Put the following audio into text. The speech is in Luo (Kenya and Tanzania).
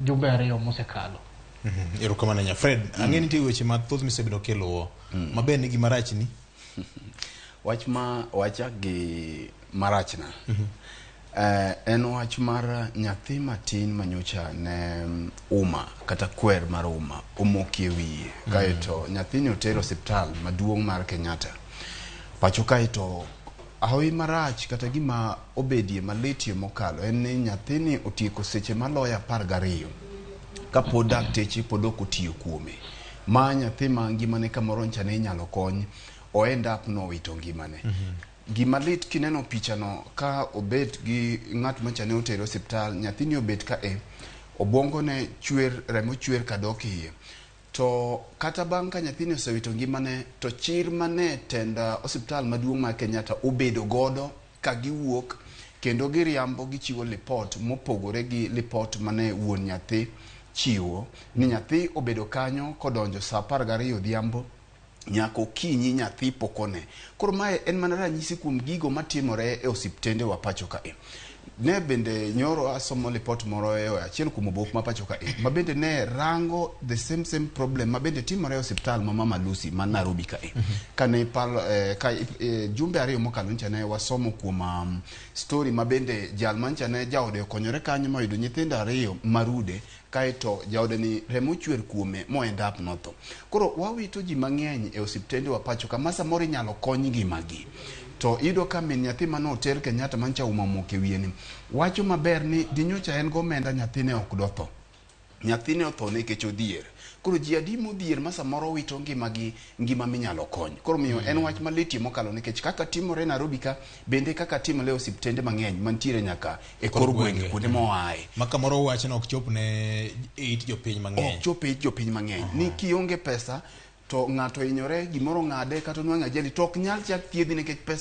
jumbe ariyo mosekalo. Erokamano nya Fred, ang'e nitie weche mathoth misebedo keluwo. Maber nigi marach ni? Wacha gi marachna. En wach mar nyathi matin manyocha ne uma kata kwer mar uma omokie wiye. Kaeto nyathini otero osiptal maduong' mar Kenyatta. Pacho kaeto ahoyi marach kata gima obedie malitie mokalo en ni nyathini otieko seche maloya 12 kapod dakteche pod ok otiyo kuome. Ma nyathi ma ngimane kamoro ncha ne inyalo kony, o end up no wito ngimane. Gima lit kineno pichano ka obet gi ng'at mancha ne otero osiptal, nyathini obet ka obwongo ne chwer, remo chwer kadok iye. To kata bang' ka nyathini osewito ngimane, to chir mane tenda osiptal maduong' mar Kenyatta obedo godo ka giwuok kendo giriambo gichiwo report mopogore gi report mane wuon nyathi chiwo, ni nyathi obedo kanyo kodonjo saa 12 odhiambo nyaka okinyi nyathi pokone. Koro mae en mana ranyisi kuom gigo matimore e osiptende wa pacho ka. Ne bende nyoro asomo report moro achiel kuom obok ma pacho ka ma bende ne rango the same problem ma bende timore e osiptal ma Mama Lucy man Nairobi ka. Kane jumbe ariyo mokalo ncha ne wasomo kuom story ma bende jal mancha ne jaode okonyore kanyo moyudo nyithindo 2 marude, kaeto jaode ni remo chwer kuome mo end up notho. Koro wawito ji mang'eny e osiptende wa pacho ka ma samoro inyalo kony ngimagi. To ido ka min nyathi mano oter Kenyatta mancha umamoke wiye ni. Wacho maber ni dinyocha en gomenda nyathine ok dotho. Nyathine otho nikech odhier. Koro ji adi modhier ma samoro wito ngima minyalo kony. Koro miyo en wach malitie mokalo nikech kaka timore Nairobi ka bende kaka timore osiptende mang'eny mantiere nyaka e kor gwenge kuonde moaye. Ma kamoro wachno ok chop ne it jopiny mang'eny. Ok chop it jopiny mang'eny. Ni kionge pesa to ng'ato hinyore gimoro ng'ade kata nwang'o ajali to ok nyal chak thiedhi nikech pesa